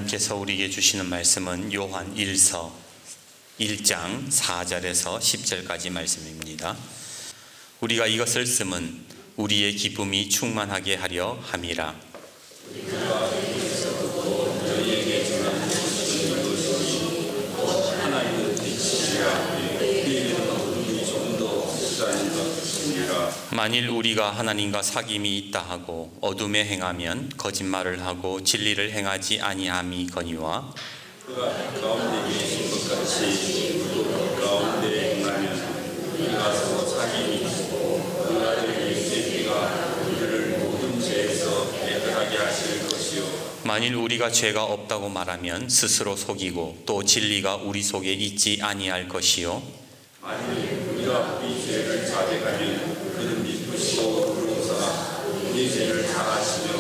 하나님께서 우리에게 주시는 말씀은 요한 1서 1장 4절에서 10절까지 말씀입니다. 우리가 이것을 쓰면 우리의 기쁨이 충만하게 하려 함이라. 만일 우리가 하나님과 사귐이 있다 하고 어둠에 행하면 거짓말을 하고 진리를 행하지 아니함이거니와 그가 가운데 계신 것 같이 우리도 가운데 행하면 우리가 서로 사귐이 있고 그 아들 예수가 우리를 모든 죄에서 깨끗하게 하실 것이요. 만일 우리가 죄가 없다고 말하면 스스로 속이고 또 진리가 우리 속에 있지 아니할 것이요. 만일 우리가 우리 죄를 자백하면 그는 미쁘시고 의로우사 우리 죄를 사하시며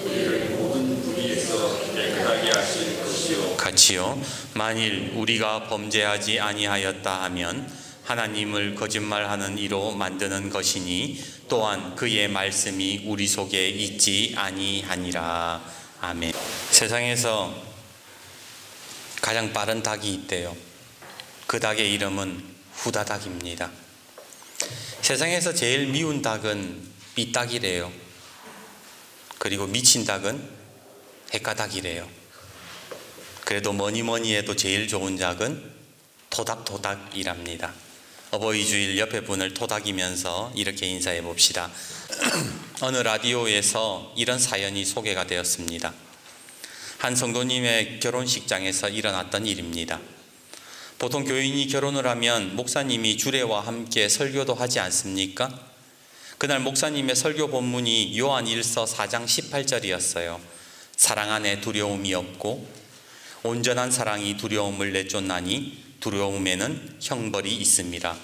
우리를 모든 불의에서 깨끗하게 하실 것이요. 같이요. 만일 우리가 범죄하지 아니하였다 하면 하나님을 거짓말하는 이로 만드는 것이니 또한 그의 말씀이 우리 속에 있지 아니하니라. 아멘. 세상에서 가장 빠른 닭이 있대요. 그 닭의 이름은 후다닥입니다. 세상에서 제일 미운 닭은 삐딱이래요. 그리고 미친 닭은 핵가닭이래요. 그래도 뭐니 해도 제일 좋은 닭은 토닥토닥이랍니다. 어버이 주일 옆에 분을 토닥이면서 이렇게 인사해 봅시다. 어느 라디오에서 이런 사연이 소개가 되었습니다. 한 성도님의 결혼식장에서 일어났던 일입니다. 보통 교인이 결혼을 하면 목사님이 주례와 함께 설교도 하지 않습니까? 그날 목사님의 설교 본문이 요한 1서 4장 18절이었어요. 사랑 안에 두려움이 없고 온전한 사랑이 두려움을 내쫓나니 두려움에는 형벌이 있습니다.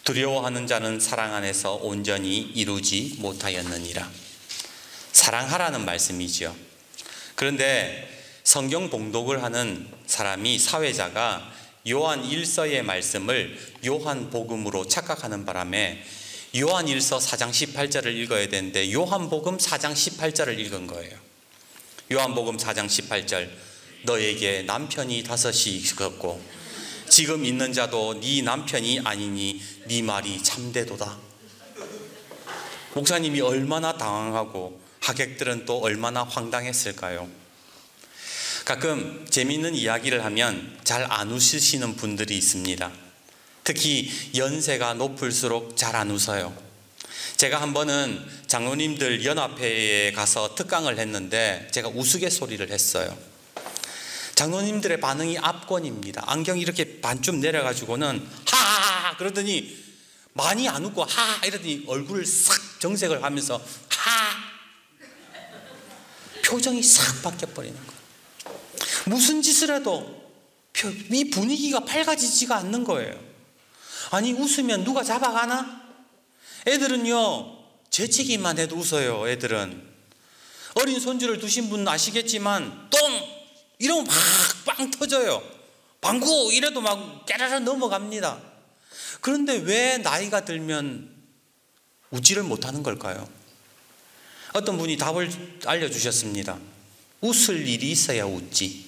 두려워하는 자는 사랑 안에서 온전히 이루지 못하였느니라. 사랑하라는 말씀이죠. 그런데 성경 봉독을 하는 사람이, 사회자가 요한 1서의 말씀을 요한복음으로 착각하는 바람에 요한 1서 4장 18절을 읽어야 되는데 요한복음 4장 18절을 읽은 거예요. 요한복음 4장 18절, 너에게 남편이 5이 있었고 지금 있는 자도 네 남편이 아니니 네 말이 참되도다. 목사님이 얼마나 당황하고 하객들은 또 얼마나 황당했을까요? 가끔 재미있는 이야기를 하면 잘 안 웃으시는 분들이 있습니다. 특히 연세가 높을수록 잘 안 웃어요. 제가 한 번은 장로님들 연합회에 가서 특강을 했는데 제가 우스갯소리를 했어요. 장로님들의 반응이 압권입니다. 안경이 이렇게 반쯤 내려가지고는 하하하 그러더니 많이 안 웃고 하하 이러더니 얼굴을 싹 정색을 하면서 하하 표정이 싹 바뀌어버리는 거예요. 무슨 짓을 해도 이 분위기가 밝아지지가 않는 거예요. 아니 웃으면 누가 잡아가나? 애들은요 재채기만 해도 웃어요. 애들은 어린 손주를 두신 분 아시겠지만 똥! 이러면 막 빵 터져요. 방구! 이래도 막 깨라라 넘어갑니다. 그런데 왜 나이가 들면 웃지를 못하는 걸까요? 어떤 분이 답을 알려주셨습니다. 웃을 일이 있어야 웃지.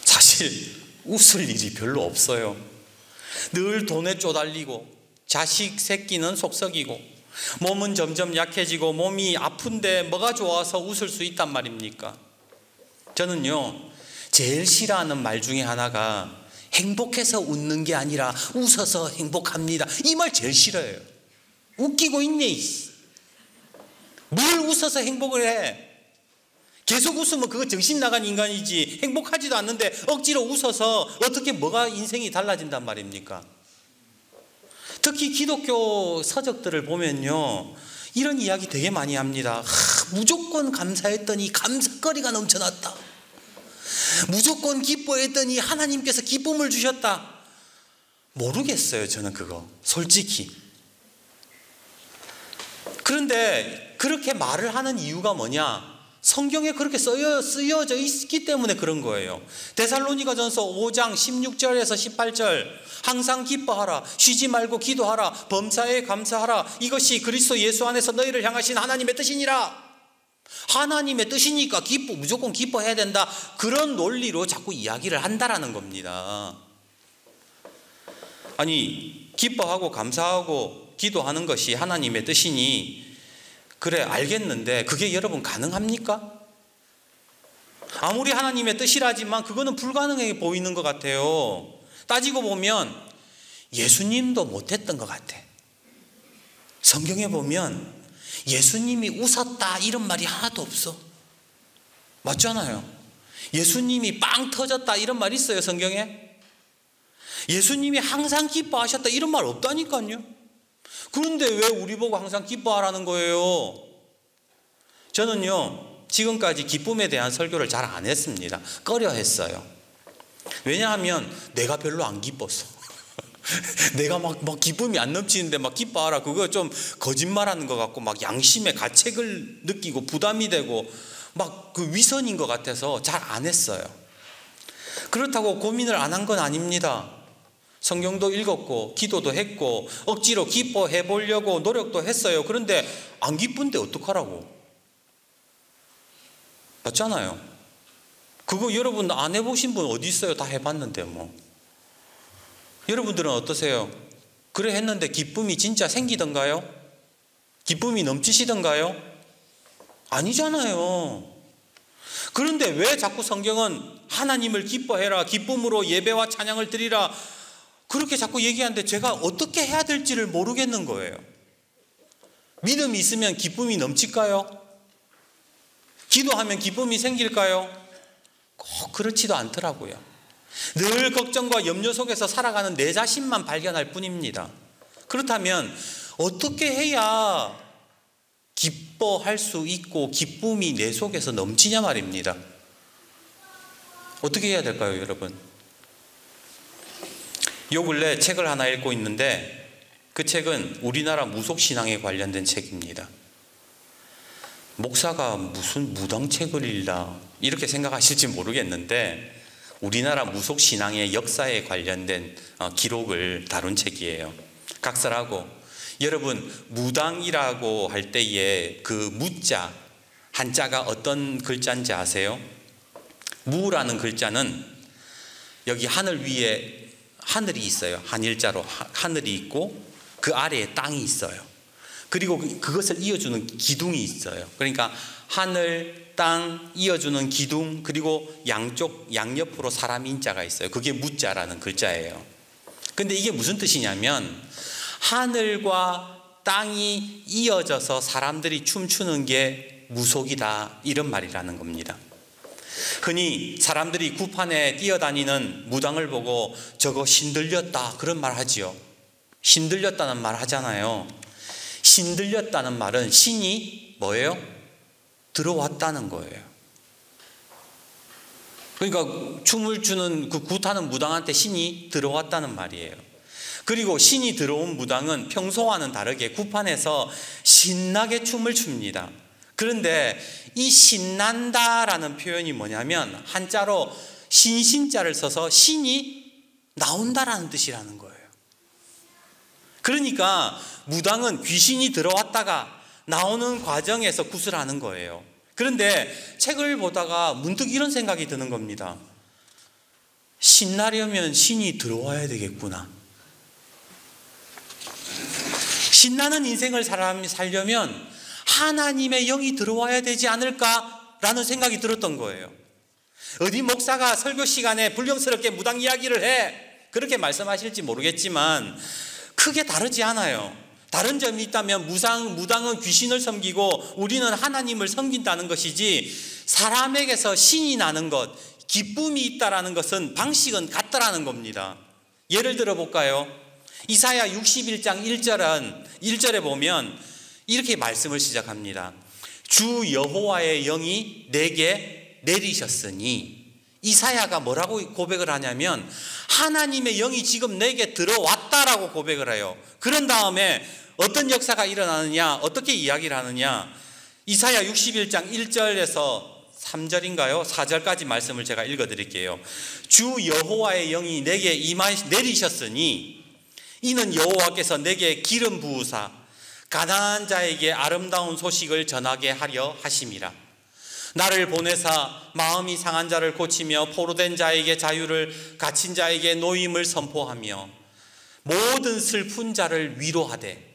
사실 웃을 일이 별로 없어요. 늘 돈에 쪼달리고 자식 새끼는 속썩이고 몸은 점점 약해지고 몸이 아픈데 뭐가 좋아서 웃을 수 있단 말입니까? 저는요 제일 싫어하는 말 중에 하나가 행복해서 웃는 게 아니라 웃어서 행복합니다. 이 말 제일 싫어요. 웃기고 있네. 뭘 웃어서 행복을 해? 계속 웃으면 그거 정신 나간 인간이지 행복하지도 않는데 억지로 웃어서 어떻게 뭐가 인생이 달라진단 말입니까? 특히 기독교 서적들을 보면요 이런 이야기 되게 많이 합니다. 무조건 감사했더니 감사거리가 넘쳐났다. 무조건 기뻐했더니 하나님께서 기쁨을 주셨다. 모르겠어요 저는 그거 솔직히. 그런데 그렇게 말을 하는 이유가 뭐냐? 성경에 그렇게 쓰여져 있기 때문에 그런 거예요. 데살로니가전서 5장 16절에서 18절 항상 기뻐하라 쉬지 말고 기도하라 범사에 감사하라 이것이 그리스도 예수 안에서 너희를 향하신 하나님의 뜻이니라. 하나님의 뜻이니까 무조건 기뻐해야 된다. 그런 논리로 자꾸 이야기를 한다라는 겁니다. 아니, 기뻐하고 감사하고 기도하는 것이 하나님의 뜻이니 그래 알겠는데 그게 여러분 가능합니까? 아무리 하나님의 뜻이라지만 그거는 불가능해 보이는 것 같아요. 따지고 보면 예수님도 못했던 것 같아. 성경에 보면 예수님이 웃었다 이런 말이 하나도 없어. 맞잖아요. 예수님이 빵 터졌다 이런 말 있어요, 성경에? 예수님이 항상 기뻐하셨다 이런 말 없다니까요. 그런데 왜 우리 보고 항상 기뻐하라는 거예요? 저는요, 지금까지 기쁨에 대한 설교를 잘 안 했습니다. 꺼려 했어요. 왜냐하면 내가 별로 안 기뻤어. 내가 막 기쁨이 안 넘치는데 막 기뻐하라. 그거 좀 거짓말하는 것 같고 막 양심의 가책을 느끼고 부담이 되고 막 그 위선인 것 같아서 잘 안 했어요. 그렇다고 고민을 안 한 건 아닙니다. 성경도 읽었고 기도도 했고 억지로 기뻐해 보려고 노력도 했어요. 그런데 안 기쁜데 어떡하라고? 맞잖아요. 그거 여러분 안 해보신 분 어디 있어요? 다 해봤는데 뭐. 여러분들은 어떠세요? 그래 했는데 기쁨이 진짜 생기던가요? 기쁨이 넘치시던가요? 아니잖아요. 그런데 왜 자꾸 성경은 하나님을 기뻐해라, 기쁨으로 예배와 찬양을 드리라 그렇게 자꾸 얘기하는데 제가 어떻게 해야 될지를 모르겠는 거예요. 믿음이 있으면 기쁨이 넘칠까요? 기도하면 기쁨이 생길까요? 꼭 그렇지도 않더라고요. 늘 걱정과 염려 속에서 살아가는 내 자신만 발견할 뿐입니다. 그렇다면 어떻게 해야 기뻐할 수 있고 기쁨이 내 속에서 넘치냐 말입니다. 어떻게 해야 될까요, 여러분? 요 근래 책을 하나 읽고 있는데 그 책은 우리나라 무속신앙에 관련된 책입니다. 목사가 무슨 무당책을 읽나 이렇게 생각하실지 모르겠는데 우리나라 무속신앙의 역사에 관련된 기록을 다룬 책이에요. 각설하고 여러분 무당이라고 할 때에 그 무자 한자가 어떤 글자인지 아세요? 무라는 글자는 여기 하늘 위에 하늘이 있어요. 한일자로 하늘이 있고 그 아래에 땅이 있어요. 그리고 그것을 이어주는 기둥이 있어요. 그러니까 하늘, 땅 이어주는 기둥 그리고 양옆으로 사람 인자가 있어요. 그게 무자라는 글자예요. 근데 이게 무슨 뜻이냐면 하늘과 땅이 이어져서 사람들이 춤추는 게 무속이다 이런 말이라는 겁니다. 흔히 사람들이 구판에 뛰어다니는 무당을 보고 저거 신들렸다 그런 말 하지요. 신들렸다는 말 하잖아요. 신들렸다는 말은 신이 뭐예요? 들어왔다는 거예요. 그러니까 춤을 추는 그 굿하는 무당한테 신이 들어왔다는 말이에요. 그리고 신이 들어온 무당은 평소와는 다르게 구판에서 신나게 춤을 춥니다. 그런데 이 신난다라는 표현이 뭐냐면 한자로 신신자를 써서 신이 나온다라는 뜻이라는 거예요. 그러니까 무당은 귀신이 들어왔다가 나오는 과정에서 굿을 하는 거예요. 그런데 책을 보다가 문득 이런 생각이 드는 겁니다. 신나려면 신이 들어와야 되겠구나. 신나는 인생을 살려면 하나님의 영이 들어와야 되지 않을까라는 생각이 들었던 거예요. 어디 목사가 설교 시간에 불경스럽게 무당 이야기를 해 그렇게 말씀하실지 모르겠지만 크게 다르지 않아요. 다른 점이 있다면 무당은 귀신을 섬기고 우리는 하나님을 섬긴다는 것이지 사람에게서 신이 나는 것, 기쁨이 있다라는 것은 방식은 같다라는 겁니다. 예를 들어 볼까요? 이사야 61장 1절에 보면 이렇게 말씀을 시작합니다. 주 여호와의 영이 내게 내리셨으니 이사야가 뭐라고 고백을 하냐면 하나님의 영이 지금 내게 들어왔다라고 고백을 해요. 그런 다음에 어떤 역사가 일어나느냐, 어떻게 이야기를 하느냐, 이사야 61장 1절에서 3절인가요? 4절까지 말씀을 제가 읽어드릴게요. 주 여호와의 영이 내게 내리셨으니 이는 여호와께서 내게 기름 부으사 가난한 자에게 아름다운 소식을 전하게 하려 하심이라. 나를 보내사 마음이 상한 자를 고치며 포로된 자에게 자유를, 갇힌 자에게 노임을 선포하며 모든 슬픈 자를 위로하되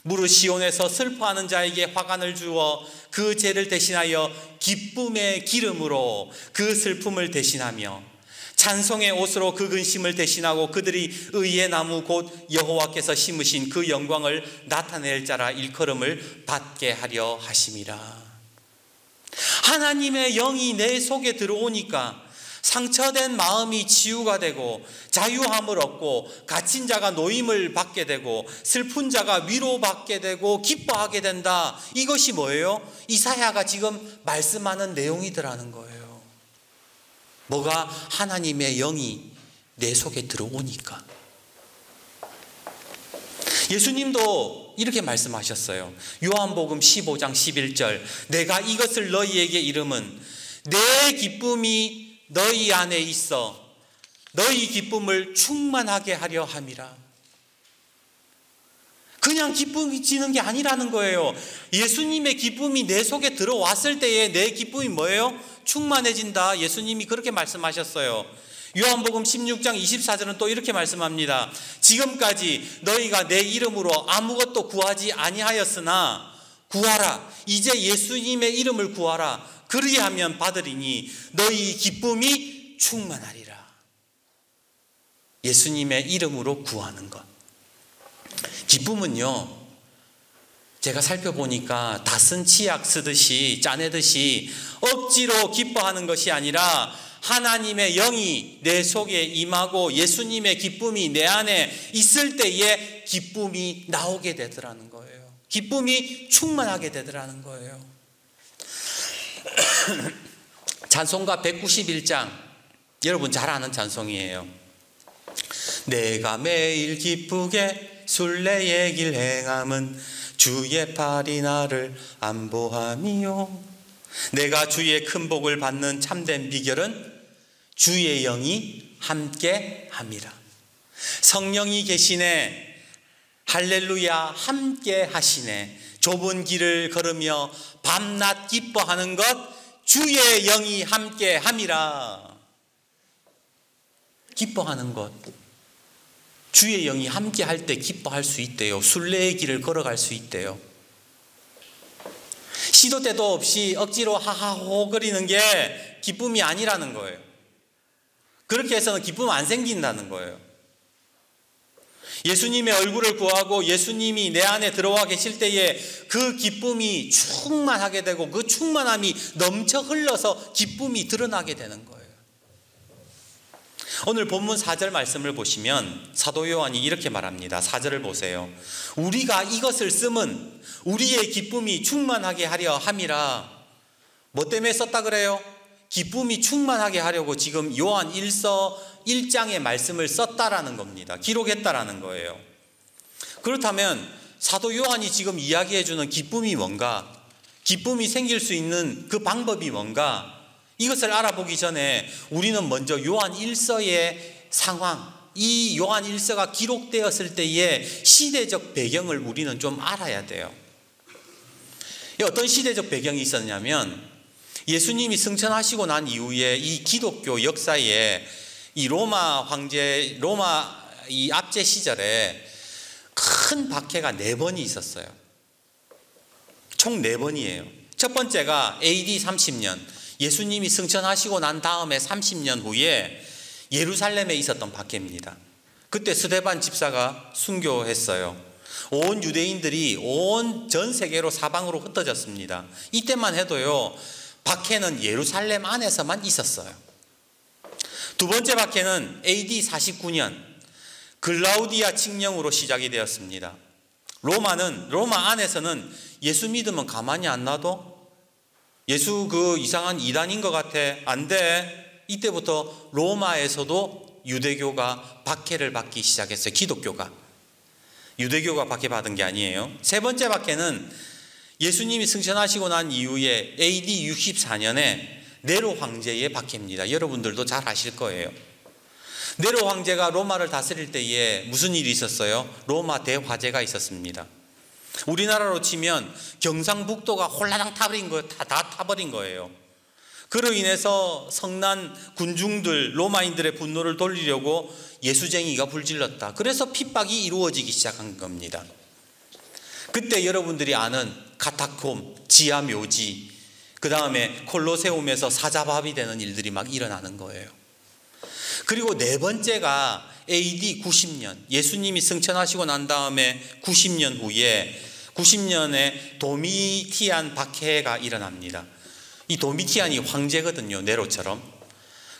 무릇 시온에서 슬퍼하는 자에게 화관을 주어 그 죄를 대신하여 기쁨의 기름으로 그 슬픔을 대신하며 찬송의 옷으로 그 근심을 대신하고 그들이 의의 나무 곧 여호와께서 심으신 그 영광을 나타낼 자라 일컬음을 받게 하려 하심이라. 하나님의 영이 내 속에 들어오니까 상처된 마음이 치유가 되고 자유함을 얻고 갇힌 자가 노임을 받게 되고 슬픈 자가 위로받게 되고 기뻐하게 된다. 이것이 뭐예요? 이사야가 지금 말씀하는 내용이더라는 거예요. 뭐가? 하나님의 영이 내 속에 들어오니까. 예수님도 이렇게 말씀하셨어요. 요한복음 15장 11절 내가 이것을 너희에게 이름은 내 기쁨이 너희 안에 있어 너희 기쁨을 충만하게 하려 함이라. 그냥 기쁨이 지는 게 아니라는 거예요. 예수님의 기쁨이 내 속에 들어왔을 때에 내 기쁨이 뭐예요? 충만해진다. 예수님이 그렇게 말씀하셨어요. 요한복음 16장 24절은 또 이렇게 말씀합니다. 지금까지 너희가 내 이름으로 아무것도 구하지 아니하였으나 구하라. 이제 예수님의 이름을 구하라. 그리하면 받으리니 너희 기쁨이 충만하리라. 예수님의 이름으로 구하는 것. 기쁨은요, 제가 살펴보니까 다 쓴 치약 쓰듯이 짜내듯이 억지로 기뻐하는 것이 아니라 하나님의 영이 내 속에 임하고 예수님의 기쁨이 내 안에 있을 때에 기쁨이 나오게 되더라는 거예요. 기쁨이 충만하게 되더라는 거예요. 찬송가 191장, 여러분 잘 아는 찬송이에요. 내가 매일 기쁘게 순례의 길 행함은 주의 팔이 나를 안보함이요. 내가 주의 큰 복을 받는 참된 비결은 주의 영이 함께 함이라. 성령이 계시네. 할렐루야, 함께 하시네. 좁은 길을 걸으며 밤낮 기뻐하는 것 주의 영이 함께 함이라. 기뻐하는 것, 주의 영이 함께 할 때 기뻐할 수 있대요. 순례의 길을 걸어갈 수 있대요. 시도 때도 없이 억지로 하하호호 거리는 게 기쁨이 아니라는 거예요. 그렇게 해서는 기쁨 안 생긴다는 거예요. 예수님의 얼굴을 구하고 예수님이 내 안에 들어와 계실 때에 그 기쁨이 충만하게 되고 그 충만함이 넘쳐 흘러서 기쁨이 드러나게 되는 거예요. 오늘 본문 4절 말씀을 보시면 사도 요한이 이렇게 말합니다. 4절을 보세요. 우리가 이것을 쓰면 우리의 기쁨이 충만하게 하려 함이라. 뭐 때문에 썼다 그래요? 기쁨이 충만하게 하려고 지금 요한 1서 1장의 말씀을 썼다라는 겁니다. 기록했다라는 거예요. 그렇다면 사도 요한이 지금 이야기해주는 기쁨이 뭔가? 기쁨이 생길 수 있는 그 방법이 뭔가? 이것을 알아보기 전에 우리는 먼저 요한 1서의 상황, 이 요한 1서가 기록되었을 때의 시대적 배경을 우리는 좀 알아야 돼요. 어떤 시대적 배경이 있었냐면 예수님이 승천하시고 난 이후에 이 기독교 역사에 이 로마 황제, 로마 이 압제 시절에 큰 박해가 4번이 있었어요. 총 4번이에요. 첫 번째가 AD 30년, 예수님이 승천하시고 난 다음에 30년 후에 예루살렘에 있었던 박해입니다. 그때 스데반 집사가 순교했어요. 온 유대인들이 온 전 세계로 사방으로 흩어졌습니다. 이때만 해도요, 박해는 예루살렘 안에서만 있었어요. 두 번째 박해는 AD 49년 글라우디아 칙령으로 시작이 되었습니다. 로마 안에서는 예수 믿으면 가만히 안 놔둬? 예수 그 이상한 이단인 것 같아. 안 돼. 이때부터 로마에서도 유대교가 박해를 받기 시작했어요. 기독교가. 유대교가 박해받은 게 아니에요. 세 번째 박해는 예수님이 승천하시고 난 이후에 AD 64년에 네로 황제의 박해입니다. 여러분들도 잘 아실 거예요. 네로 황제가 로마를 다스릴 때에 무슨 일이 있었어요? 로마 대화재가 있었습니다. 우리나라로 치면 경상북도가 홀라당 타버린 거예요. 다 타버린 거예요. 그로 인해서 성난 군중들, 로마인들의 분노를 돌리려고 예수쟁이가 불질렀다. 그래서 핍박이 이루어지기 시작한 겁니다. 그때 여러분들이 아는 카타콤, 지하 묘지, 그 다음에 콜로세움에서 사자밥이 되는 일들이 막 일어나는 거예요. 그리고 네 번째가 AD 90년, 예수님이 승천하시고 난 다음에 90년 후에 90년에 도미티안 박해가 일어납니다. 이 도미티안이 황제거든요, 네로처럼.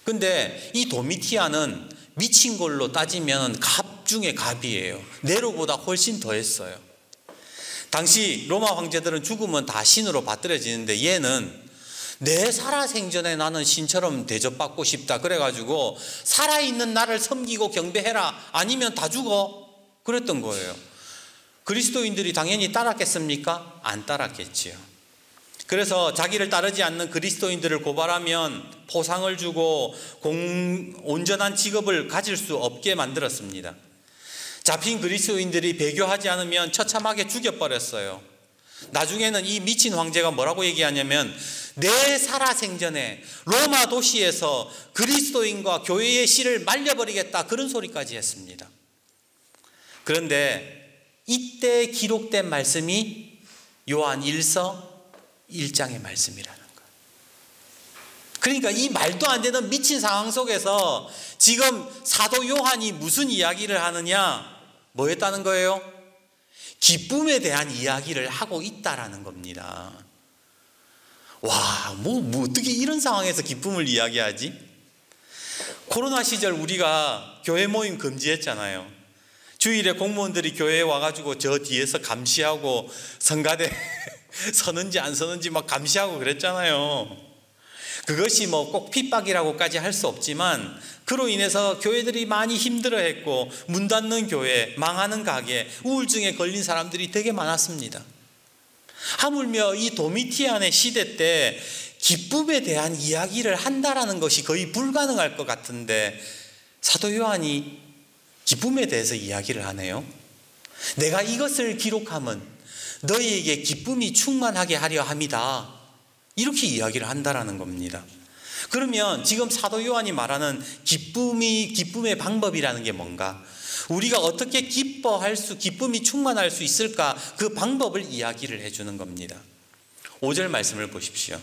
근데 이 도미티안은 미친 걸로 따지면 갑 중에 갑이에요. 네로보다 훨씬 더했어요. 당시 로마 황제들은 죽으면 다 신으로 받들어지는데 얘는 내 살아생전에 나는 신처럼 대접받고 싶다. 그래가지고 살아있는 나를 섬기고 경배해라. 아니면 다 죽어. 그랬던 거예요. 그리스도인들이 당연히 따랐겠습니까? 안 따랐겠지요. 그래서 자기를 따르지 않는 그리스도인들을 고발하면 포상을 주고 온전한 직업을 가질 수 없게 만들었습니다. 잡힌 그리스도인들이 배교하지 않으면 처참하게 죽여버렸어요. 나중에는 이 미친 황제가 뭐라고 얘기하냐면 내 살아생전에 로마 도시에서 그리스도인과 교회의 씨를 말려버리겠다, 그런 소리까지 했습니다. 그런데 이때 기록된 말씀이 요한 1서 1장의 말씀이라는 거예요. 그러니까 이 말도 안 되는 미친 상황 속에서 지금 사도 요한이 무슨 이야기를 하느냐? 뭐 했다는 거예요? 기쁨에 대한 이야기를 하고 있다라는 겁니다. 와, 뭐 어떻게 이런 상황에서 기쁨을 이야기하지? 코로나 시절 우리가 교회 모임 금지했잖아요. 주일에 공무원들이 교회에 와가지고 저 뒤에서 감시하고 성가대 서는지 안 서는지 막 감시하고 그랬잖아요. 그것이 뭐 꼭 핍박이라고까지 할 수 없지만 그로 인해서 교회들이 많이 힘들어했고 문 닫는 교회, 망하는 가게, 우울증에 걸린 사람들이 되게 많았습니다. 하물며 이 도미티안의 시대 때 기쁨에 대한 이야기를 한다라는 것이 거의 불가능할 것 같은데 사도 요한이 기쁨에 대해서 이야기를 하네요. 내가 이것을 기록함은 너희에게 기쁨이 충만하게 하려 함이다. 이렇게 이야기를 한다라는 겁니다. 그러면 지금 사도 요한이 말하는 기쁨의 방법이라는 게 뭔가? 우리가 어떻게 기쁨이 충만할 수 있을까? 그 방법을 이야기를 해주는 겁니다. 5절 말씀을 보십시오.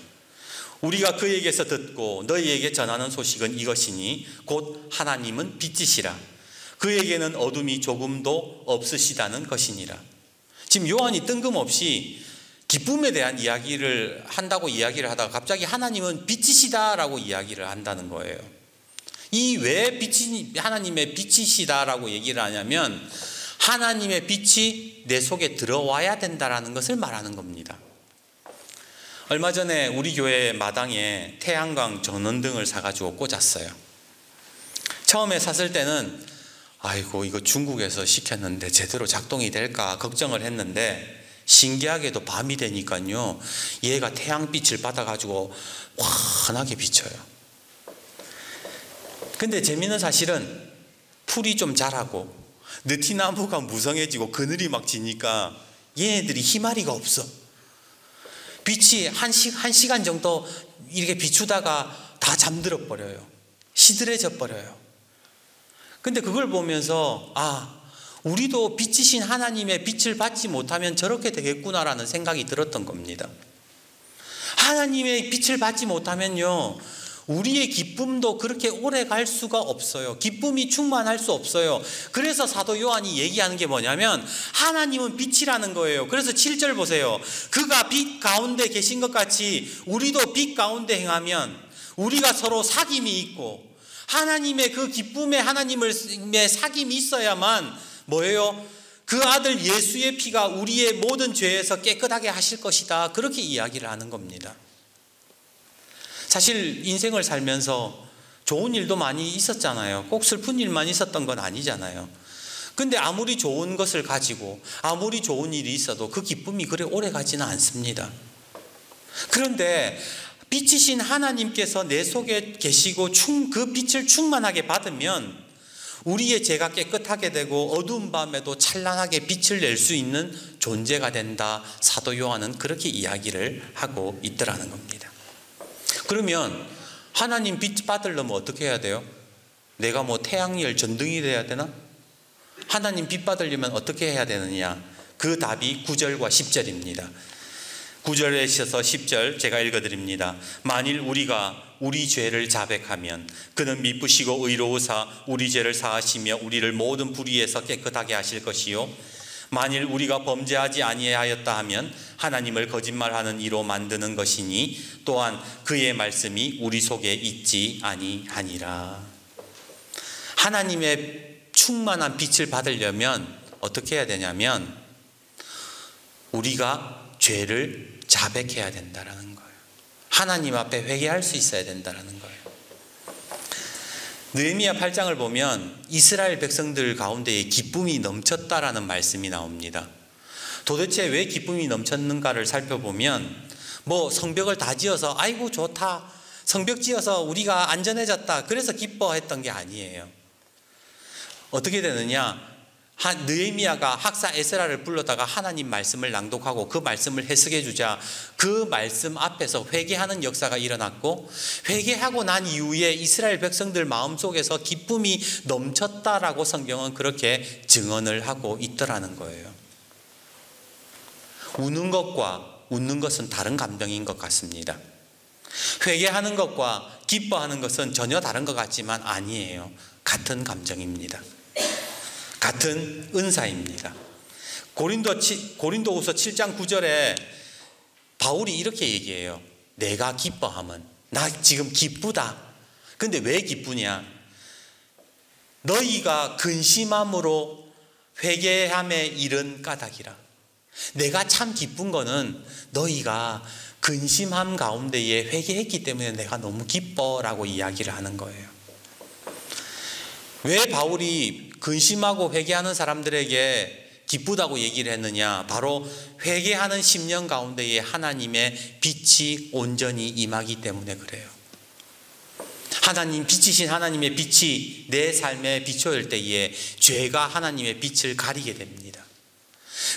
우리가 그에게서 듣고 너희에게 전하는 소식은 이것이니 곧 하나님은 빛이시라. 그에게는 어둠이 조금도 없으시다는 것이니라. 지금 요한이 뜬금없이 기쁨에 대한 이야기를 한다고 이야기를 하다가 갑자기 하나님은 빛이시다라고 이야기를 한다는 거예요. 이 왜 하나님의 빛이시다라고 얘기를 하냐면 하나님의 빛이 내 속에 들어와야 된다라는 것을 말하는 겁니다. 얼마 전에 우리 교회 마당에 태양광 전원등을 사가지고 꽂았어요. 처음에 샀을 때는 아이고 이거 중국에서 시켰는데 제대로 작동이 될까 걱정을 했는데 신기하게도 밤이 되니까요 얘가 태양빛을 받아가지고 환하게 비쳐요. 근데 재미있는 사실은 풀이 좀 자라고 느티나무가 무성해지고 그늘이 막 지니까 얘네들이 희마리가 없어. 빛이 한 시간 정도 이렇게 비추다가 다 잠들어 버려요. 시들해져 버려요. 근데 그걸 보면서 우리도 빛이신 하나님의 빛을 받지 못하면 저렇게 되겠구나라는 생각이 들었던 겁니다. 하나님의 빛을 받지 못하면요 우리의 기쁨도 그렇게 오래 갈 수가 없어요. 기쁨이 충만할 수 없어요. 그래서 사도 요한이 얘기하는 게 뭐냐면 하나님은 빛이라는 거예요. 그래서 7절 보세요. 그가 빛 가운데 계신 것 같이 우리도 빛 가운데 행하면 우리가 서로 사귐이 있고 하나님의 그 기쁨에 하나님의 사귐이 있어야만 뭐예요? 그 아들 예수의 피가 우리의 모든 죄에서 깨끗하게 하실 것이다. 그렇게 이야기를 하는 겁니다. 사실 인생을 살면서 좋은 일도 많이 있었잖아요. 꼭 슬픈 일만 있었던 건 아니잖아요. 근데 아무리 좋은 것을 가지고 아무리 좋은 일이 있어도 그 기쁨이 그리 오래 가지는 않습니다. 그런데 빛이신 하나님께서 내 속에 계시고 그 빛을 충만하게 받으면 우리의 죄가 깨끗하게 되고 어두운 밤에도 찬란하게 빛을 낼 수 있는 존재가 된다. 사도 요한은 그렇게 이야기를 하고 있더라는 겁니다. 그러면 하나님 빛 받으려면 어떻게 해야 돼요? 내가 뭐 태양열 전등이 돼야 되나? 하나님 빛 받으려면 어떻게 해야 되느냐? 그 답이 9절과 10절입니다. 9절에 있어서 10절 제가 읽어드립니다. 만일 우리가 우리 죄를 자백하면 그는 미쁘시고 의로우사 우리 죄를 사하시며 우리를 모든 불의에서 깨끗하게 하실 것이요 만일 우리가 범죄하지 아니하였다 하면 하나님을 거짓말하는 이로 만드는 것이니 또한 그의 말씀이 우리 속에 있지 아니하니라. 하나님의 충만한 빛을 받으려면 어떻게 해야 되냐면 우리가 죄를 자백해야 된다는 거예요. 하나님 앞에 회개할 수 있어야 된다는 거예요. 느헤미야 8장을 보면 이스라엘 백성들 가운데에 기쁨이 넘쳤다라는 말씀이 나옵니다. 도대체 왜 기쁨이 넘쳤는가를 살펴보면 뭐 성벽을 다 지어서 아이고 좋다, 성벽 지어서 우리가 안전해졌다, 그래서 기뻐했던 게 아니에요. 어떻게 되느냐? 느헤미야가 학사 에스라를 불러다가 하나님 말씀을 낭독하고 그 말씀을 해석해 주자 그 말씀 앞에서 회개하는 역사가 일어났고, 회개하고 난 이후에 이스라엘 백성들 마음속에서 기쁨이 넘쳤다라고 성경은 그렇게 증언을 하고 있더라는 거예요. 우는 것과 웃는 것은 다른 감정인 것 같습니다. 회개하는 것과 기뻐하는 것은 전혀 다른 것 같지만 아니에요. 같은 감정입니다. 같은 은사입니다. 고린도후서 7장 9절에 바울이 이렇게 얘기해요. 내가 기뻐함은, 나 지금 기쁘다. 근데 왜 기쁘냐? 너희가 근심함으로 회개함에 이른 까닭이라. 내가 참 기쁜 거는 너희가 근심함 가운데에 회개했기 때문에 내가 너무 기뻐라고 이야기를 하는 거예요. 왜 바울이 근심하고 회개하는 사람들에게 기쁘다고 얘기를 했느냐? 바로 회개하는 심령 가운데에 하나님의 빛이 온전히 임하기 때문에 그래요. 하나님, 빛이신 하나님의 빛이 내 삶에 비춰질 때에 죄가 하나님의 빛을 가리게 됩니다.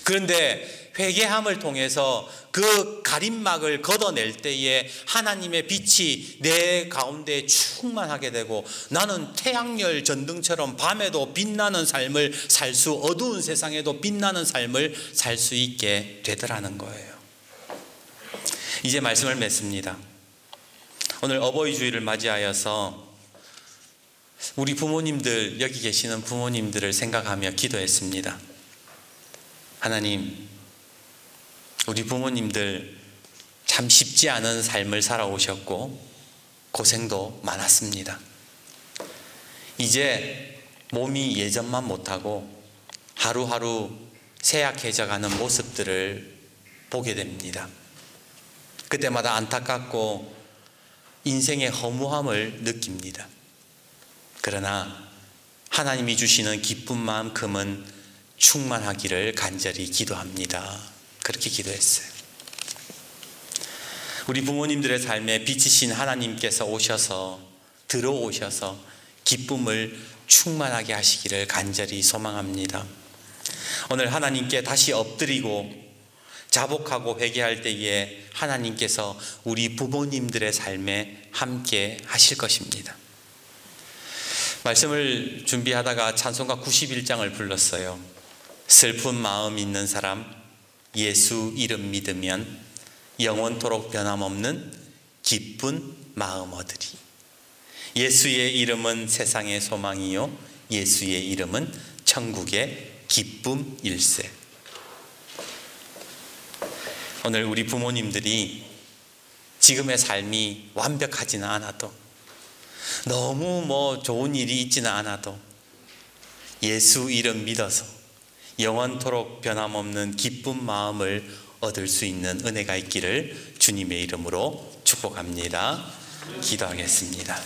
그런데 회개함을 통해서 그 가림막을 걷어낼 때에 하나님의 빛이 내 가운데 충만하게 되고 나는 태양열 전등처럼 밤에도 빛나는 삶을 살 수, 어두운 세상에도 빛나는 삶을 살 수 있게 되더라는 거예요. 이제 말씀을 맺습니다. 오늘 어버이 주일을 맞이하여서 우리 부모님들, 여기 계시는 부모님들을 생각하며 기도했습니다. 하나님, 우리 부모님들 참 쉽지 않은 삶을 살아오셨고 고생도 많았습니다. 이제 몸이 예전만 못하고 하루하루 쇠약해져가는 모습들을 보게 됩니다. 그때마다 안타깝고 인생의 허무함을 느낍니다. 그러나 하나님이 주시는 기쁨만큼은 충만하기를 간절히 기도합니다. 그렇게 기도했어요. 우리 부모님들의 삶에 빛이신 하나님께서 오셔서, 들어오셔서 기쁨을 충만하게 하시기를 간절히 소망합니다. 오늘 하나님께 다시 엎드리고 자복하고 회개할 때에 하나님께서 우리 부모님들의 삶에 함께 하실 것입니다. 말씀을 준비하다가 찬송가 91장을 불렀어요. 슬픈 마음 있는 사람, 예수 이름 믿으면 영원토록 변함없는 기쁜 마음 얻으리. 예수의 이름은 세상의 소망이요 예수의 이름은 천국의 기쁨일세. 오늘 우리 부모님들이 지금의 삶이 완벽하지는 않아도, 너무 좋은 일이 있지는 않아도 예수 이름 믿어서 영원토록 변함없는 기쁜 마음을 얻을 수 있는 은혜가 있기를 주님의 이름으로 축복합니다. 기도하겠습니다.